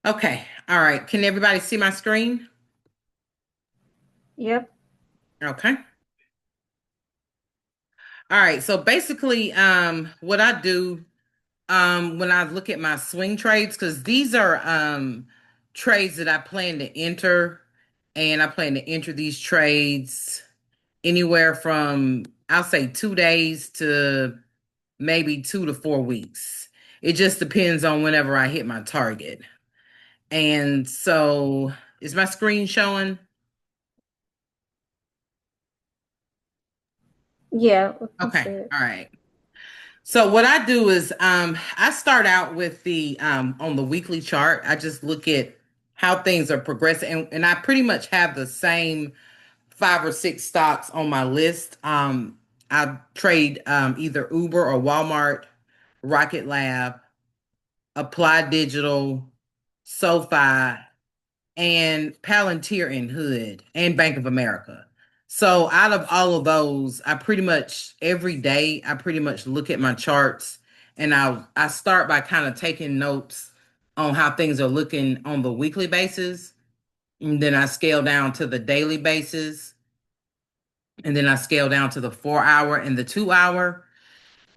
Okay. All right. Can everybody see my screen? Yep. Okay. All right. So basically, what I do when I look at my swing trades, because these are trades that I plan to enter, and I plan to enter these trades anywhere from I'll say 2 days to maybe 2 to 4 weeks. It just depends on whenever I hit my target. And so is my screen showing? Yeah, we can see Okay. it. All right. So what I do is I start out with the on the weekly chart. I just look at how things are progressing, and I pretty much have the same 5 or 6 stocks on my list. I trade either Uber or Walmart, Rocket Lab, Applied Digital, SoFi, and Palantir and Hood and Bank of America. So out of all of those, I pretty much every day I pretty much look at my charts, and I start by kind of taking notes on how things are looking on the weekly basis, and then I scale down to the daily basis, and then I scale down to the 4 hour and the 2 hour.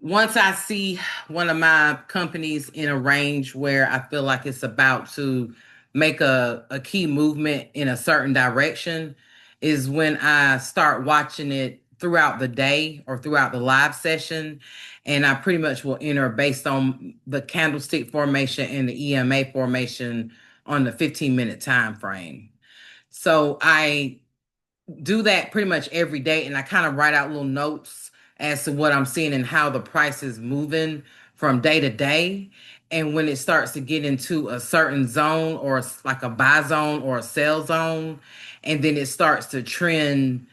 Once I see one of my companies in a range where I feel like it's about to make a key movement in a certain direction, is when I start watching it throughout the day or throughout the live session. And I pretty much will enter based on the candlestick formation and the EMA formation on the 15-minute time frame. So I do that pretty much every day, and I kind of write out little notes as to what I'm seeing and how the price is moving from day to day. And when it starts to get into a certain zone or like a buy zone or a sell zone, and then it starts to trend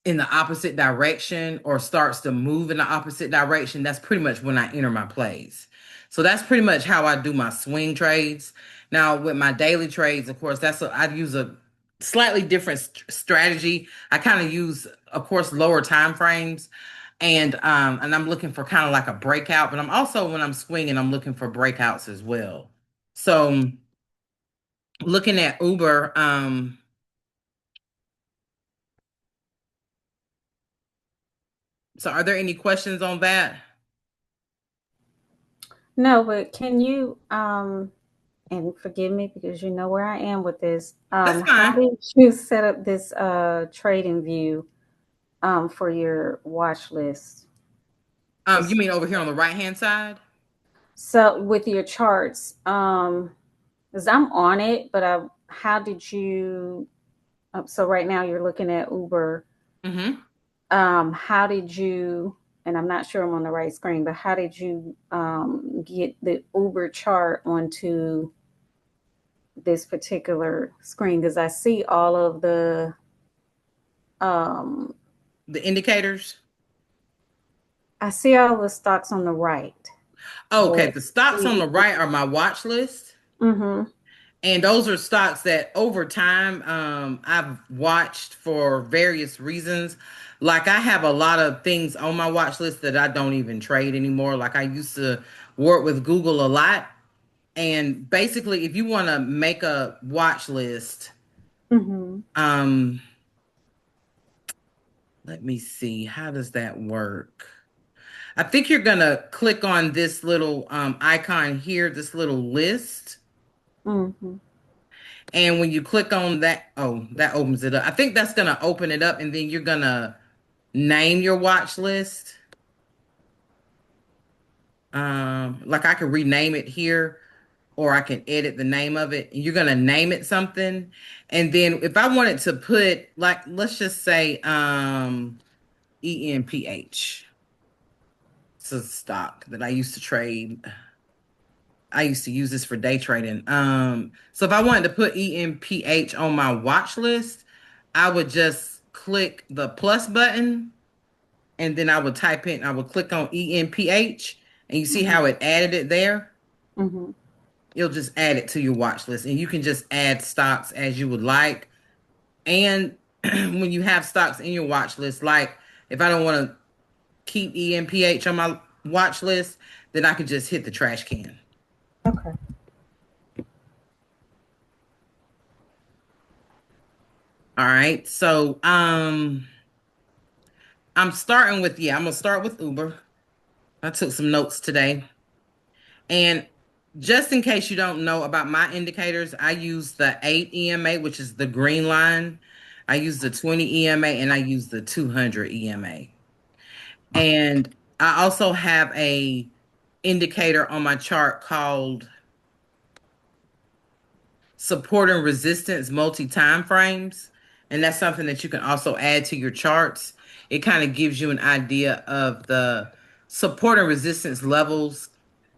in the opposite direction or starts to move in the opposite direction, that's pretty much when I enter my plays. So that's pretty much how I do my swing trades. Now with my daily trades, of course, I use a slightly different strategy. I kind of use, of course, lower time frames, and I'm looking for kind of like a breakout. But I'm also when I'm swinging, I'm looking for breakouts as well. So looking at Uber, so are there any questions on that? No, but can you and forgive me because you know where I am with this. That's How fine. did you set up this trading view for your watch list? You Just mean over here on the right hand side? so with your charts, because I'm on it, but how did you so right now you're looking at Uber. Mm-hmm. How did you, and I'm not sure I'm on the right screen, but how did you get the Uber chart onto this particular screen? Because I see all of um, The indicators. I see all the stocks on the right, Oh, okay, but the stocks on the right are my watch list. mm-hmm, And those are stocks that over time I've watched for various reasons. Like I have a lot of things on my watch list that I don't even trade anymore. Like I used to work with Google a lot. And basically, if you want to make a watch list, mm-hmm. um, let me see, how does that work? I think you're gonna click on this little icon here, this little list. Mm-hmm. And when you click on that, oh, that opens it up. I think that's gonna open it up, and then you're gonna name your watch list. Like I can rename it here, or I can edit the name of it. You're gonna name it something, and then if I wanted to put like, let's just say ENPH. It's a stock that I used to trade. I used to use this for day trading. So if I wanted to put EMPH on my watch list, I would just click the plus button, and then I would click on EMPH, and you see Mm-hmm. how it added it there? Mm-hmm. You'll just add it to your watch list, and you can just add stocks as you would like. And when you have stocks in your watch list, like if I don't want to keep EMPH on my watch list, then I can just hit the trash can. Okay. All right. So I'm starting with, yeah, I'm gonna start with Uber. I took some notes today. And just in case you don't know about my indicators, I use the 8 EMA, which is the green line. I use the 20 EMA and I use the 200 EMA. And I also have a indicator on my chart called support and resistance multi-time frames. And that's something that you can also add to your charts. It kind of gives you an idea of the support and resistance levels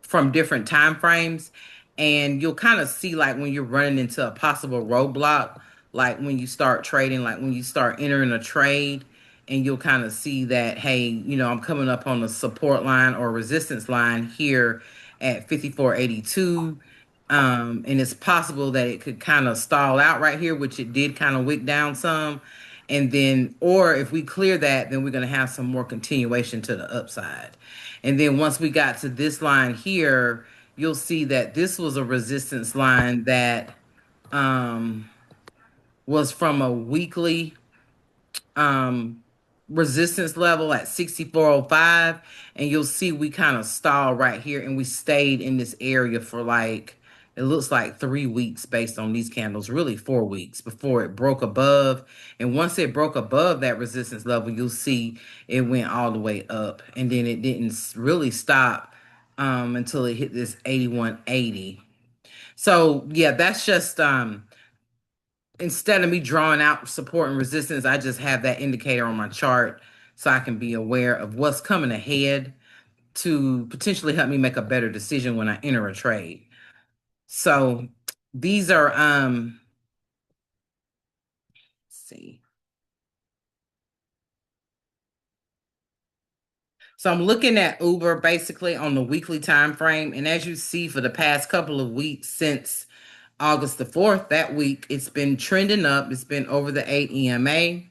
from different time frames. And you'll kind of see like when you're running into a possible roadblock, like when you start trading, like when you start entering a trade, and you'll kind of see that, hey, I'm coming up on the support line or resistance line here at 54.82. And it's possible that it could kind of stall out right here, which it did kind of wick down some. And then, or if we clear that, then we're going to have some more continuation to the upside. And then once we got to this line here, you'll see that this was a resistance line that um, was from a weekly um resistance level at 6405, and you'll see we kind of stalled right here and we stayed in this area for like it looks like 3 weeks based on these candles, really 4 weeks before it broke above. And once it broke above that resistance level, you'll see it went all the way up, and then it didn't really stop until it hit this 8180. So yeah, that's just instead of me drawing out support and resistance, I just have that indicator on my chart so I can be aware of what's coming ahead to potentially help me make a better decision when I enter a trade. So these are let's see. So I'm looking at Uber basically on the weekly time frame, and as you see for the past couple of weeks since August the 4th, that week it's been trending up. It's been over the 8 EMA.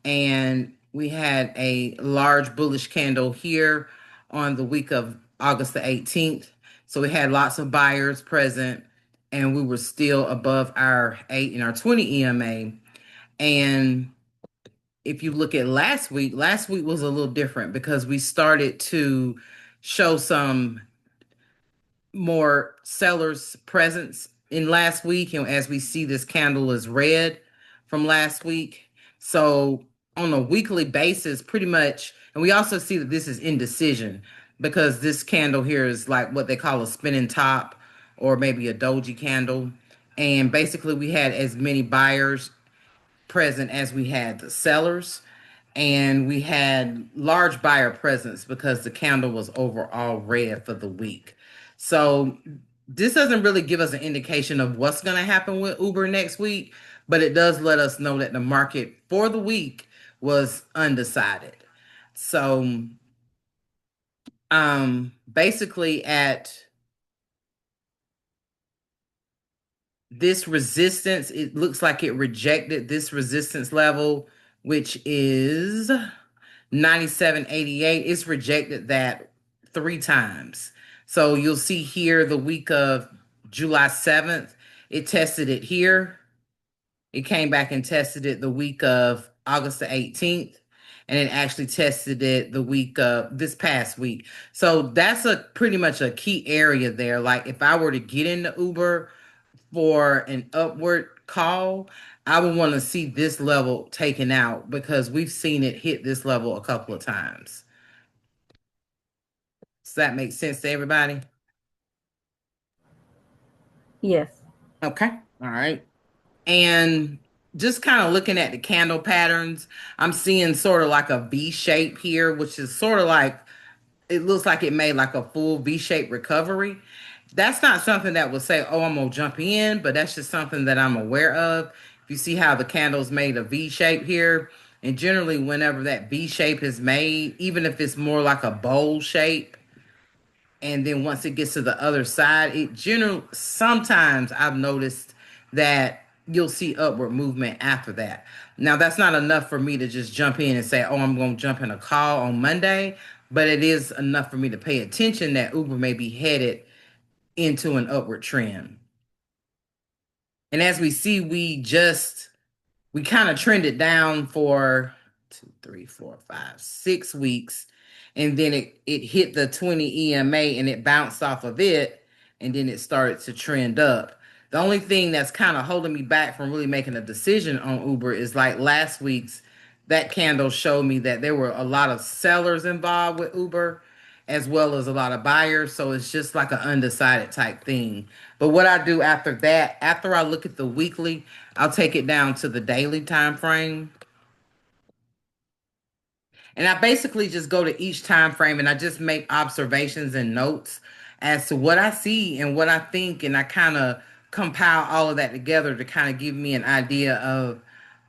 And we had a large bullish candle here on the week of August the 18th. So we had lots of buyers present, and we were still above our 8 and our 20 EMA. And if you look at last week was a little different because we started to show some more sellers presence in last week, and as we see this candle is red from last week. So on a weekly basis, pretty much, and we also see that this is indecision because this candle here is like what they call a spinning top or maybe a doji candle. And basically we had as many buyers present as we had the sellers, and we had large buyer presence because the candle was overall red for the week. So this doesn't really give us an indication of what's going to happen with Uber next week, but it does let us know that the market for the week was undecided. So basically at this resistance, it looks like it rejected this resistance level, which is 97.88. It's rejected that 3 times. So you'll see here the week of July 7th, it tested it here. It came back and tested it the week of August the 18th. And it actually tested it the week of this past week. So that's a pretty much a key area there. Like if I were to get into Uber for an upward call, I would want to see this level taken out because we've seen it hit this level a couple of times. Does that make sense to everybody? Yes. Okay. All right. And just kind of looking at the candle patterns, I'm seeing sort of like a V shape here, which is sort of like it looks like it made like a full V-shaped recovery. That's not something that would say, oh, I'm gonna jump in, but that's just something that I'm aware of. If you see how the candles made a V shape here, and generally whenever that V shape is made, even if it's more like a bowl shape, and then once it gets to the other side, it generally sometimes I've noticed that you'll see upward movement after that. Now that's not enough for me to just jump in and say, oh, I'm going to jump in a call on Monday, but it is enough for me to pay attention that Uber may be headed into an upward trend. And as we see, we just we kind of trended down for 2, 3, 4, 5, 6 weeks, and then it hit the 20 EMA and it bounced off of it, and then it started to trend up. The only thing that's kind of holding me back from really making a decision on Uber is like last week's, that candle showed me that there were a lot of sellers involved with Uber as well as a lot of buyers. So it's just like an undecided type thing. But what I do after that, after I look at the weekly, I'll take it down to the daily time frame. And I basically just go to each time frame and I just make observations and notes as to what I see and what I think. And I kind of compile all of that together to kind of give me an idea of,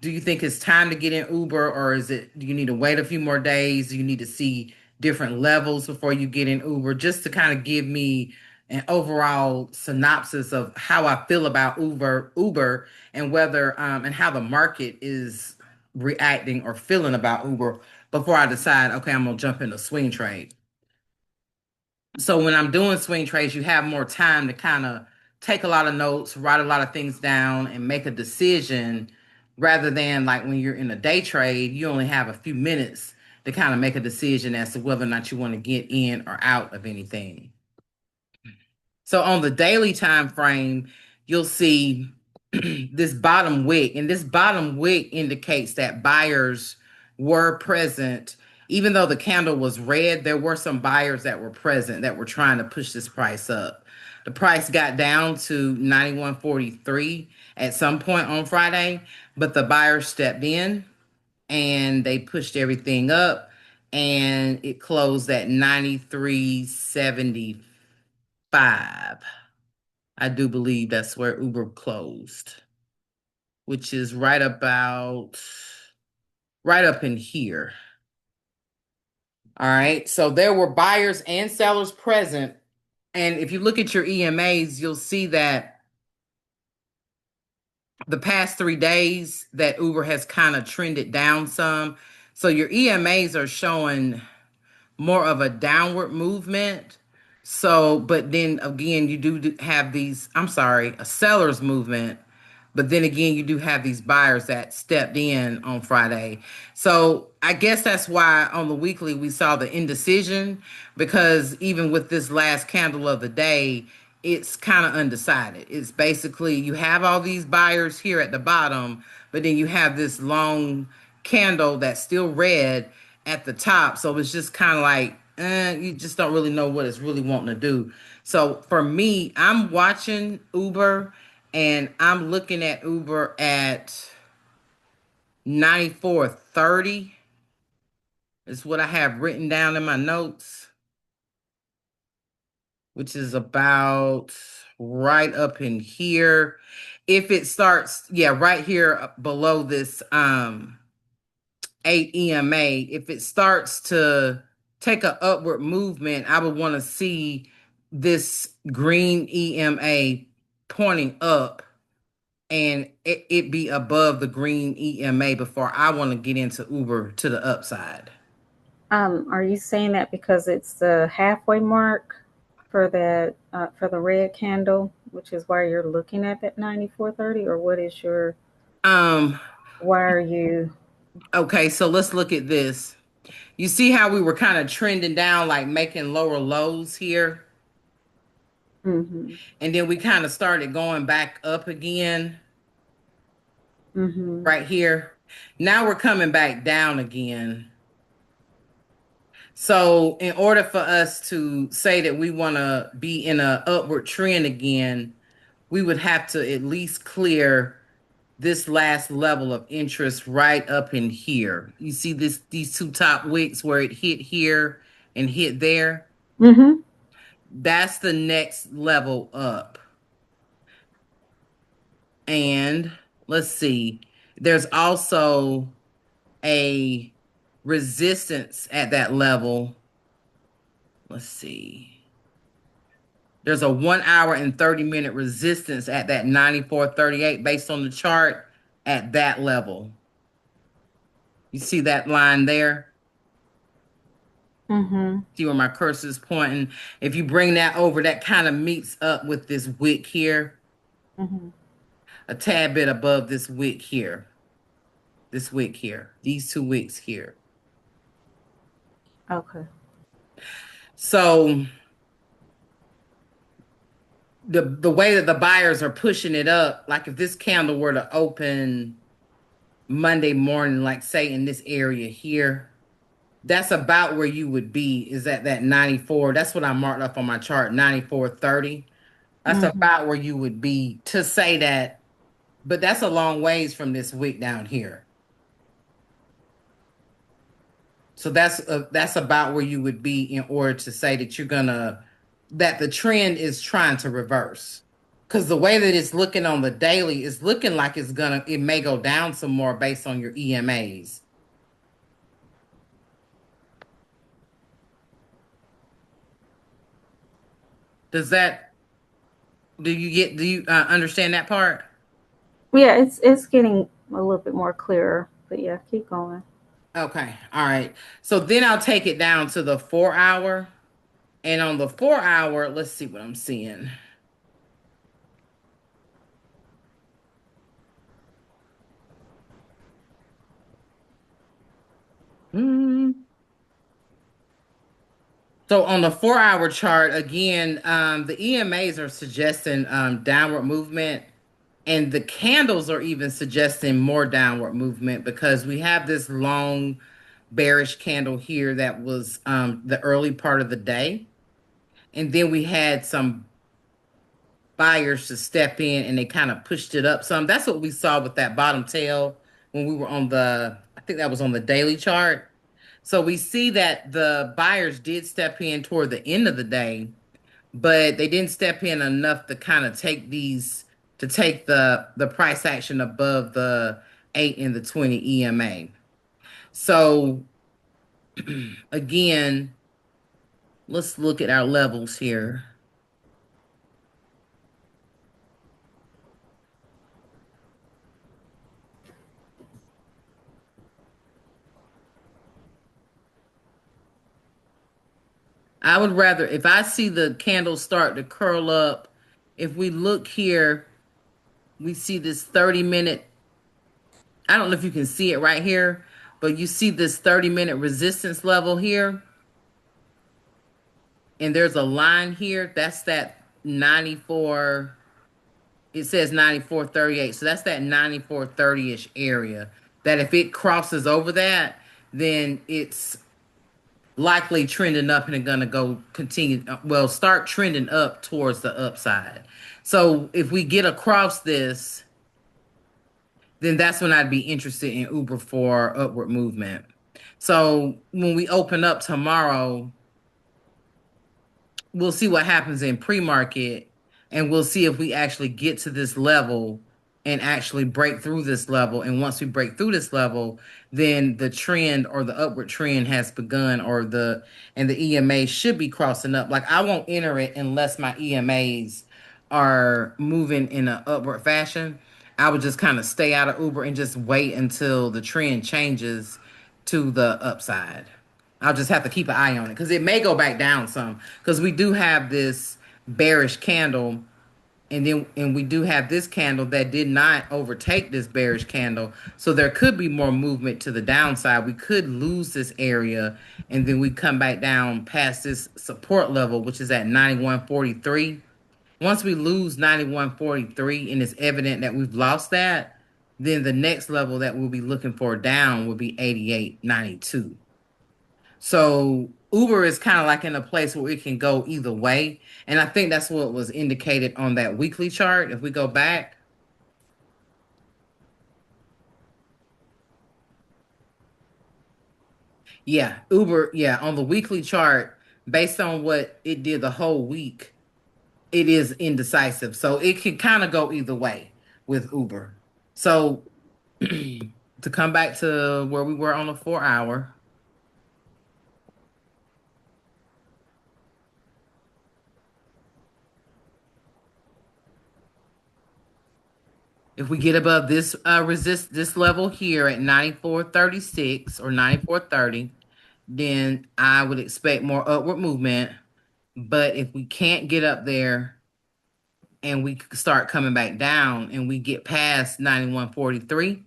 do you think it's time to get in Uber, or do you need to wait a few more days? Do you need to see different levels before you get in Uber? Just to kind of give me an overall synopsis of how I feel about Uber, and whether and how the market is reacting or feeling about Uber before I decide, okay, I'm gonna jump into swing trade. So when I'm doing swing trades, you have more time to kind of take a lot of notes, write a lot of things down, and make a decision, rather than like when you're in a day trade, you only have a few minutes to kind of make a decision as to whether or not you want to get in or out of anything. So on the daily time frame, you'll see this bottom wick, and this bottom wick indicates that buyers were present. Even though the candle was red, there were some buyers that were present that were trying to push this price up. The price got down to 91.43 at some point on Friday, but the buyers stepped in and they pushed everything up, and it closed at 93.75. I do believe that's where Uber closed, which is right up in here. All right. So there were buyers and sellers present. And if you look at your EMAs, you'll see that the past 3 days that Uber has kind of trended down some. So your EMAs are showing more of a downward movement. So, but then again, you do have these, I'm sorry, a seller's movement. But then again, you do have these buyers that stepped in on Friday. So I guess that's why on the weekly we saw the indecision, because even with this last candle of the day, it's kind of undecided. It's basically you have all these buyers here at the bottom, but then you have this long candle that's still red at the top. So it's just kind of like, you just don't really know what it's really wanting to do. So for me, I'm watching Uber and I'm looking at Uber at 94.30 is what I have written down in my notes, which is about right up in here. If it starts, yeah, right here below this 8 EMA, if it starts to take an upward movement, I would want to see this green EMA pointing up, and it be above the green EMA before I want to get into Uber to the upside. Are you saying that because it's the halfway mark for the red candle, which is why you're looking at that 94.30, or what is your Um, why are you? okay, so let's look at this. You see how we were kind of trending down, like making lower lows here, Mm-hmm. and then we kind of started going back up again Mm-hmm. right here. Now we're coming back down again. So, in order for us to say that we want to be in a upward trend again, we would have to at least clear this last level of interest right up in here. You see these two top wicks where it hit here and hit there? Mm-hmm. That's the next level up. And let's see. There's also a resistance at that level. Let's see. There's a 1 hour and 30 minute resistance at that 94.38 based on the chart at that level. You see that line there? Mm-hmm. See where my cursor is pointing? If you bring that over, that kind of meets up with this wick here, Mm-hmm. a tad bit above this wick here. this wick here, these 2 wicks here. Okay. So the way that the buyers are pushing it up, like if this candle were to open Monday morning, like say in this area here, that's about where you would be, is at that 94. That's what I marked up on my chart, 94.30. That's Mm-hmm. about where you would be to say that, but that's a long ways from this wick down here. So that's about where you would be in order to say that that the trend is trying to reverse. Because the way that it's looking on the daily is looking like it may go down some more based on your EMAs. Does that do you understand that part? Yeah, it's getting a little bit more clearer. But yeah, keep going. Okay. All right. So then I'll take it down to the 4 hour. And on the 4 hour, let's see what I'm seeing. Hmm. So on the 4 hour chart, again, the EMAs are suggesting downward movement, and the candles are even suggesting more downward movement because we have this long bearish candle here that was the early part of the day. And then we had some buyers to step in and they kind of pushed it up some. That's what we saw with that bottom tail when we were I think that was on the daily chart. So we see that the buyers did step in toward the end of the day, but they didn't step in enough to kind of take the price action above the 8 and the 20 EMA. So again, let's look at our levels here. I would rather, if I see the candles start to curl up, if we look here, we see this 30-minute. I don't know if you can see it right here, but you see this 30-minute resistance level here. And there's a line here. That's that 94. It says 94.38. So that's that 94.30-ish area. That if it crosses over that, then it's likely trending up and gonna go continue, well, start trending up towards the upside. So if we get across this, then that's when I'd be interested in Uber for upward movement. So when we open up tomorrow, we'll see what happens in pre-market, and we'll see if we actually get to this level and actually break through this level. And once we break through this level, then the trend or the upward trend has begun, and the EMA should be crossing up. Like I won't enter it unless my EMAs are moving in an upward fashion. I would just kind of stay out of Uber and just wait until the trend changes to the upside. I'll just have to keep an eye on it because it may go back down some because we do have this bearish candle, and we do have this candle that did not overtake this bearish candle. So there could be more movement to the downside. We could lose this area and then we come back down past this support level, which is at 91.43. Once we lose 91.43 and it's evident that we've lost that, then the next level that we'll be looking for down will be 88.92. So Uber is kind of like in a place where it can go either way. And I think that's what was indicated on that weekly chart. If we go back, yeah, Uber, yeah, on the weekly chart, based on what it did the whole week, it is indecisive. So it can kind of go either way with Uber. So to come back to where we were on the 4 hour, if we get above this level here at 94.36 or 94.30, then I would expect more upward movement. But if we can't get up there and we start coming back down and we get past 91.43,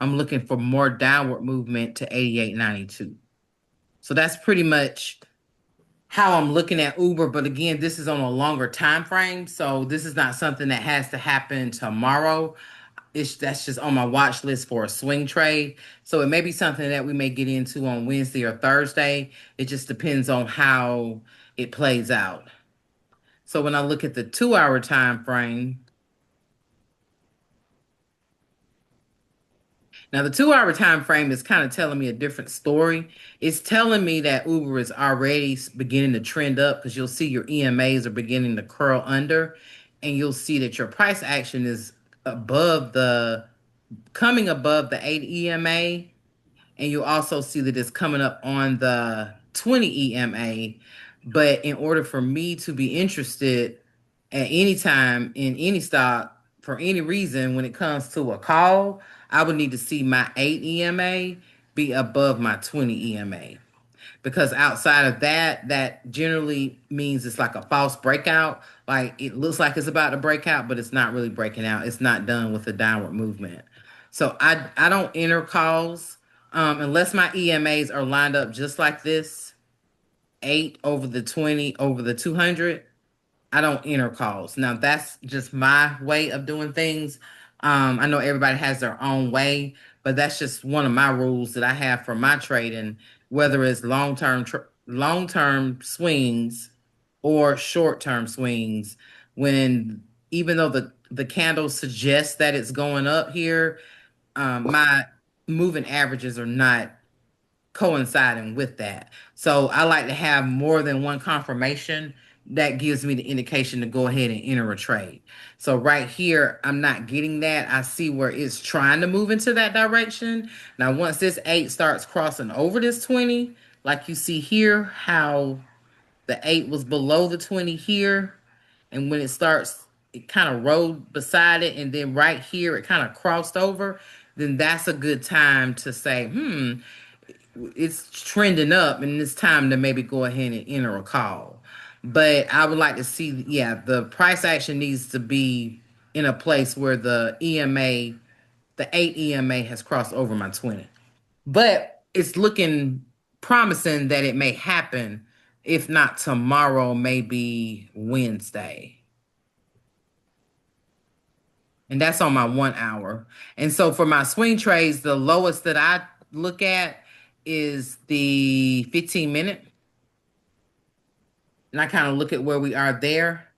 I'm looking for more downward movement to 88.92. So that's pretty much how I'm looking at Uber. But again, this is on a longer time frame. So this is not something that has to happen tomorrow. That's just on my watch list for a swing trade. So it may be something that we may get into on Wednesday or Thursday. It just depends on how it plays out. So when I look at the 2 hour time frame, now the 2 hour time frame is kind of telling me a different story. It's telling me that Uber is already beginning to trend up because you'll see your EMAs are beginning to curl under, and you'll see that your price action is above the coming above the 8 EMA, and you'll also see that it's coming up on the 20 EMA. But in order for me to be interested at any time in any stock for any reason when it comes to a call, I would need to see my 8 EMA be above my 20 EMA. Because outside of that, that generally means it's like a false breakout. Like it looks like it's about to break out, but it's not really breaking out. It's not done with a downward movement. So I don't enter calls unless my EMAs are lined up just like this, 8 over the 20 over the 200. I don't enter calls. Now that's just my way of doing things. I know everybody has their own way, but that's just one of my rules that I have for my trading, whether it's long term swings or short term swings. When even though the candle suggests that it's going up here, my moving averages are not coinciding with that. So I like to have more than one confirmation that gives me the indication to go ahead and enter a trade. So right here, I'm not getting that. I see where it's trying to move into that direction. Now, once this 8 starts crossing over this 20, like you see here, how the 8 was below the 20 here, and when it starts, it kind of rode beside it, and then right here, it kind of crossed over, then that's a good time to say, it's trending up and it's time to maybe go ahead and enter a call. But I would like to see, yeah, the price action needs to be in a place where the EMA, the 8 EMA has crossed over my 20. But it's looking promising that it may happen, if not tomorrow, maybe Wednesday. And that's on my 1 hour. And so for my swing trades, the lowest that I look at is the 15 minute. And I kind of look at where we are there.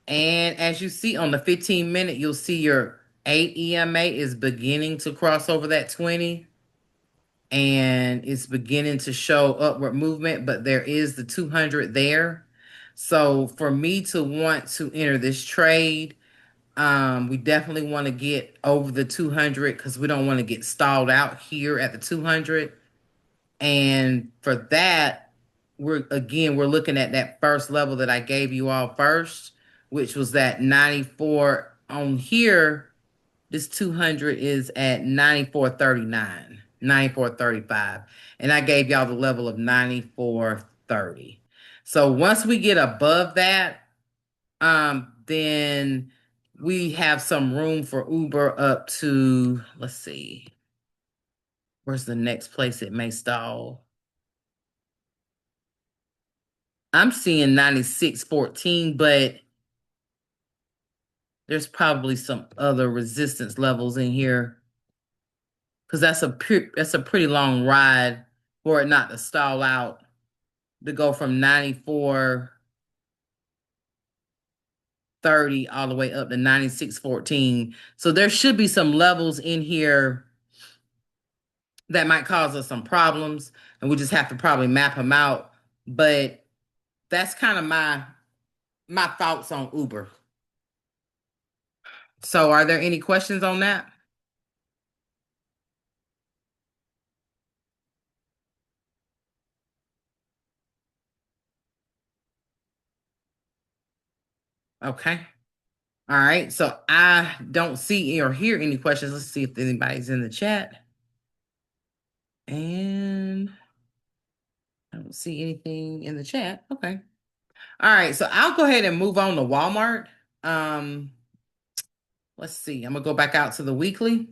And as you see on the 15 minute, you'll see your 8 EMA is beginning to cross over that 20, and it's beginning to show upward movement, but there is the 200 there. So for me to want to enter this trade, we definitely want to get over the 200 because we don't want to get stalled out here at the 200. And for that, we're looking at that first level that I gave you all first, which was that 94 on here. This 200 is at 94.39, 94.35. And I gave y'all the level of 94.30. So once we get above that, then we have some room for Uber up to, let's see, where's the next place it may stall? I'm seeing 96.14, but there's probably some other resistance levels in here because that's a pretty long ride for it not to stall out to go from 94.30 all the way up to 96.14. So there should be some levels in here that might cause us some problems, and we just have to probably map them out. But that's kind of my thoughts on Uber. So are there any questions on that? Okay. All right. So I don't see or hear any questions. Let's see if anybody's in the chat. And I don't see anything in the chat. Okay. All right. So I'll go ahead and move on to Walmart. Um, let's see. I'm gonna go back out to the weekly.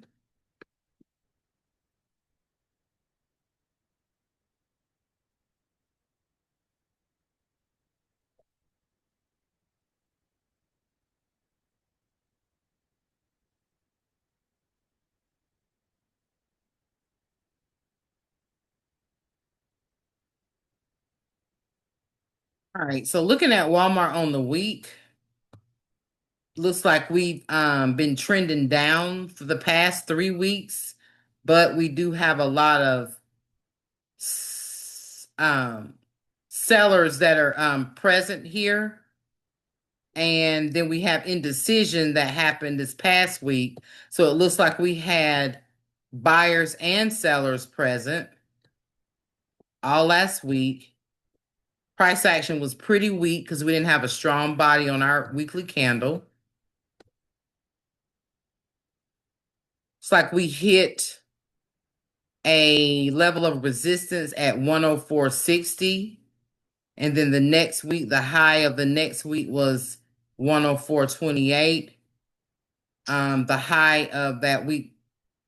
All right, so looking at Walmart on the week, looks like we've been trending down for the past 3 weeks, but we do have a lot of sellers that are present here. And then we have indecision that happened this past week. So it looks like we had buyers and sellers present all last week. Price action was pretty weak because we didn't have a strong body on our weekly candle. It's like we hit a level of resistance at 104.60. And then the next week, the high of the next week was 104.28. The high of that week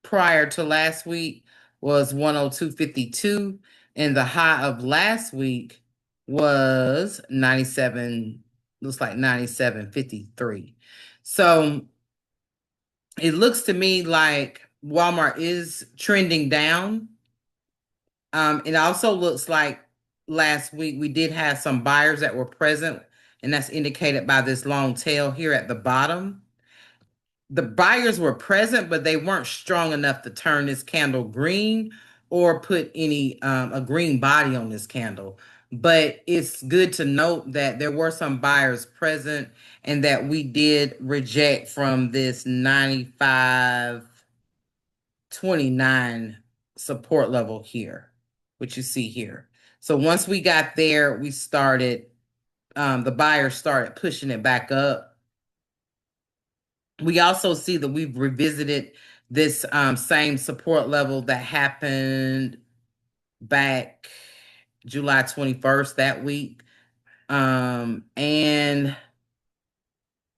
prior to last week was 102.52. And the high of last week was 97, looks like 97.53. So it looks to me like Walmart is trending down. It also looks like last week we did have some buyers that were present, and that's indicated by this long tail here at the bottom. The buyers were present, but they weren't strong enough to turn this candle green or put any a green body on this candle. But it's good to note that there were some buyers present and that we did reject from this 95.29 support level here, which you see here. So once we got there, we started, the buyers started pushing it back up. We also see that we've revisited this same support level that happened back July 21st that week. And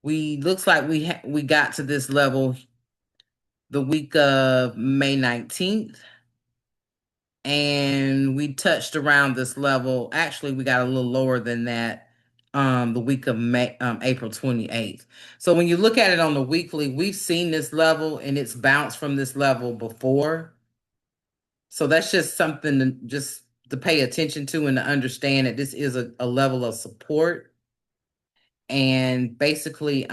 we looks like we got to this level the week of May 19th. And we touched around this level. Actually, we got a little lower than that the week of April 28th. So when you look at it on the weekly, we've seen this level and it's bounced from this level before. So that's just something to pay attention to and to understand that this is a level of support. And basically,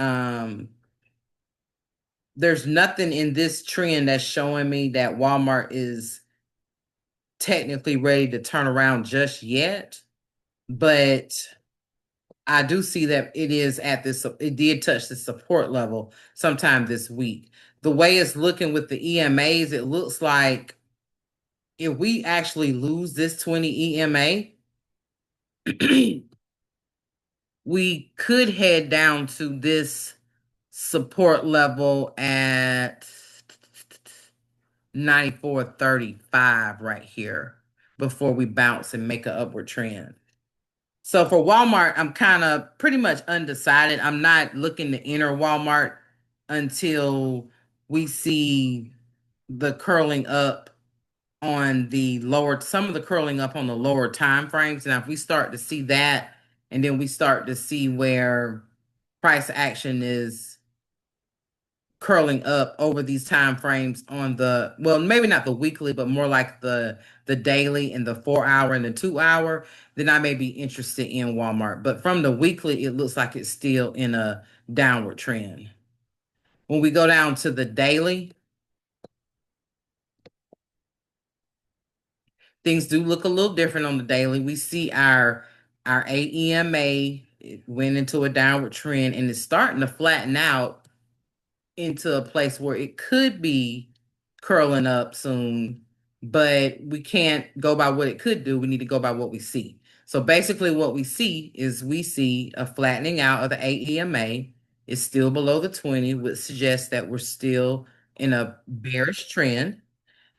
there's nothing in this trend that's showing me that Walmart is technically ready to turn around just yet. But I do see that it is at this, it did touch the support level sometime this week. The way it's looking with the EMAs, it looks like if we actually lose this 20 EMA, we could head down to this support level at 94.35 right here before we bounce and make an upward trend. So for Walmart, I'm kind of pretty much undecided. I'm not looking to enter Walmart until we see the curling up on the lower, some of the curling up on the lower time frames. Now, if we start to see that, and then we start to see where price action is curling up over these time frames on the, well, maybe not the weekly, but more like the daily and the 4 hour and the 2 hour, then I may be interested in Walmart. But from the weekly, it looks like it's still in a downward trend. When we go down to the daily, things do look a little different on the daily. We see our AEMA, it went into a downward trend and it's starting to flatten out into a place where it could be curling up soon, but we can't go by what it could do. We need to go by what we see. So basically what we see is we see a flattening out of the AEMA. It's still below the 20, which suggests that we're still in a bearish trend.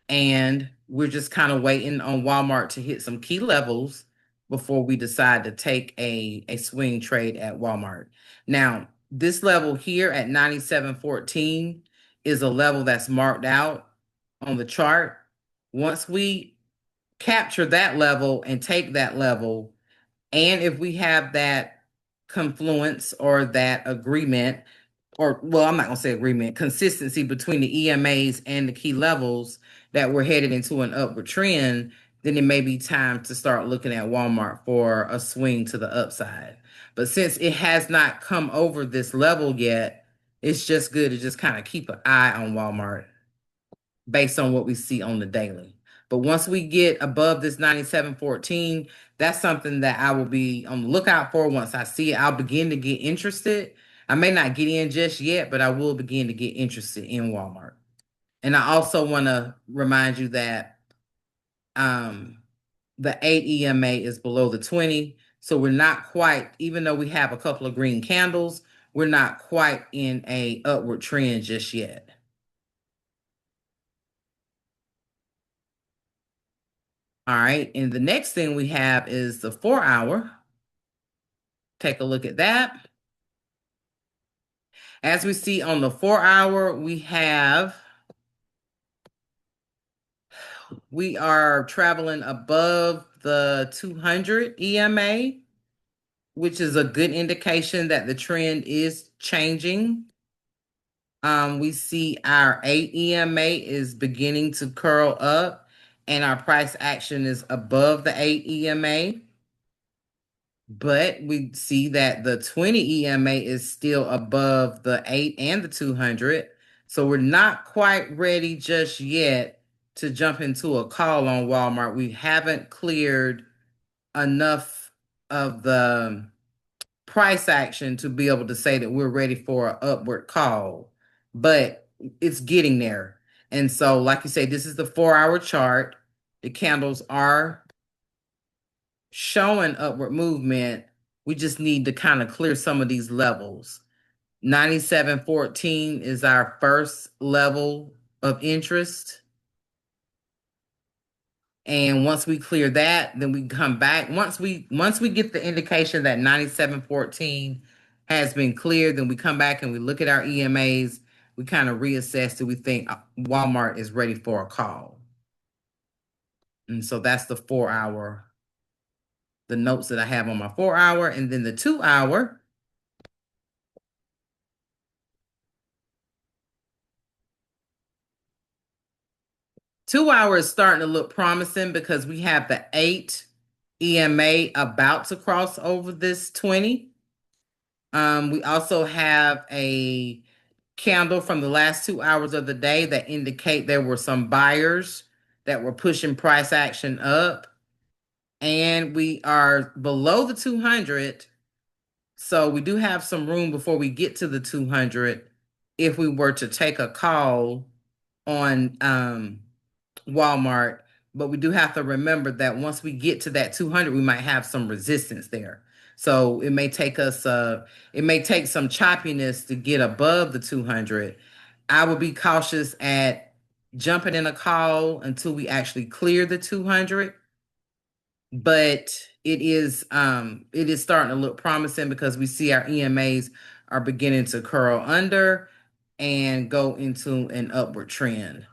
And we're just kind of waiting on Walmart to hit some key levels before we decide to take a swing trade at Walmart. Now, this level here at 97.14 is a level that's marked out on the chart. Once we capture that level and take that level, and if we have that confluence or that agreement, or well, I'm not gonna say agreement, consistency between the EMAs and the key levels that we're headed into an upward trend, then it may be time to start looking at Walmart for a swing to the upside. But since it has not come over this level yet, it's just good to just kind of keep an eye on Walmart based on what we see on the daily. But once we get above this 97.14, that's something that I will be on the lookout for. Once I see it, I'll begin to get interested. I may not get in just yet, but I will begin to get interested in Walmart. And I also want to remind you that um, the 8 EMA is below the 20. So we're not quite, even though we have a couple of green candles, we're not quite in a upward trend just yet. All right. And the next thing we have is the 4 hour. Take a look at that. As we see on the 4 hour, we are traveling above the 200 EMA, which is a good indication that the trend is changing. We see our 8 EMA is beginning to curl up, and our price action is above the 8 EMA. But we see that the 20 EMA is still above the 8 and the 200. So we're not quite ready just yet to jump into a call on Walmart. We haven't cleared enough of the price action to be able to say that we're ready for an upward call, but it's getting there. And so, like you say, this is the 4 hour chart. The candles are showing upward movement. We just need to kind of clear some of these levels. 97.14 is our first level of interest. And once we clear that, then we come back. Once we get the indication that 97.14 has been cleared, then we come back and we look at our EMAs. We kind of reassess, do we think Walmart is ready for a call? And so that's the 4 hour, the notes that I have on my 4 hour, and then the 2 hour. 2 hour is starting to look promising because we have the 8 EMA about to cross over this 20. We also have a candle from the last 2 hours of the day that indicate there were some buyers that were pushing price action up. And we are below the 200. So we do have some room before we get to the 200 if we were to take a call on Walmart. But we do have to remember that once we get to that 200, we might have some resistance there. So it may take some choppiness to get above the 200. I would be cautious at jumping in a call until we actually clear the 200. But it is starting to look promising because we see our EMAs are beginning to curl under and go into an upward trend.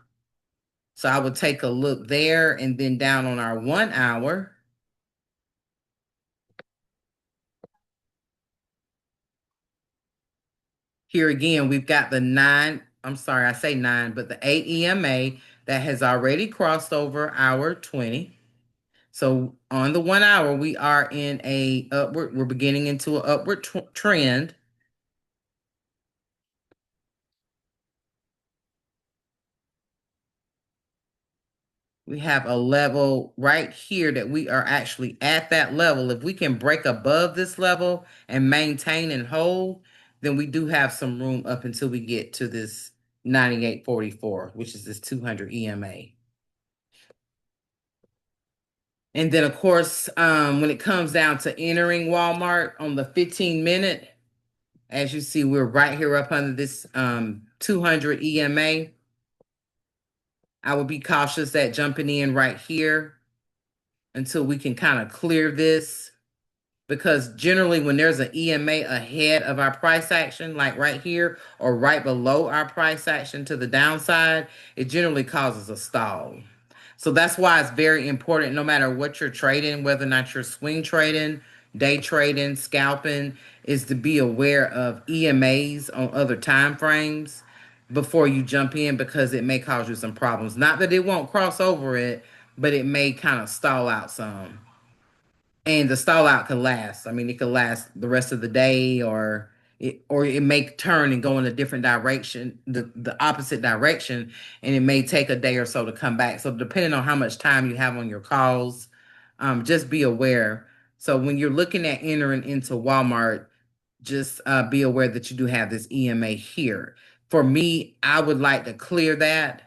So I would take a look there, and then down on our 1 hour. Here again, we've got the 9, I'm sorry, I say 9, but the 8 EMA that has already crossed over our 20. So on the 1 hour, we are in we're beginning into an upward trend. We have a level right here that we are actually at that level. If we can break above this level and maintain and hold, then we do have some room up until we get to this 98.44, which is this 200 EMA. And then, of course, when it comes down to entering Walmart on the 15-minute, as you see, we're right here up under this 200 EMA. I would be cautious at jumping in right here until we can kind of clear this, because generally when there's an EMA ahead of our price action, like right here or right below our price action to the downside, it generally causes a stall. So that's why it's very important, no matter what you're trading, whether or not you're swing trading, day trading, scalping, is to be aware of EMAs on other time frames before you jump in, because it may cause you some problems. Not that it won't cross over it, but it may kind of stall out some. And the stall out can last. I mean, it could last the rest of the day, or it may turn and go in a different direction, the opposite direction, and it may take a day or so to come back. So depending on how much time you have on your calls, just be aware. So when you're looking at entering into Walmart, just be aware that you do have this EMA here. For me, I would like to clear that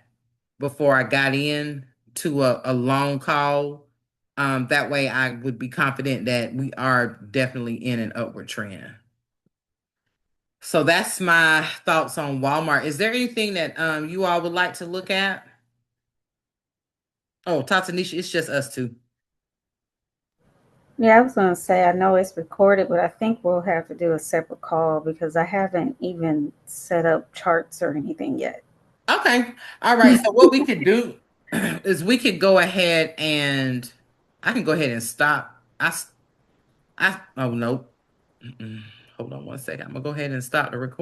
before I got in to a long call. That way I would be confident that we are definitely in an upward trend. So that's my thoughts on Walmart. Is there anything that you all would like to look at? Oh, Tatanisha, it's just us two. Yeah, I was going to say, I know it's recorded, but I think we'll have to do a separate call because I haven't even set up charts or anything yet. Okay. All right. So what we could do is we could go ahead and I can go ahead and stop. Oh no. Mm-mm. Hold on one second. I'm gonna go ahead and stop the recording.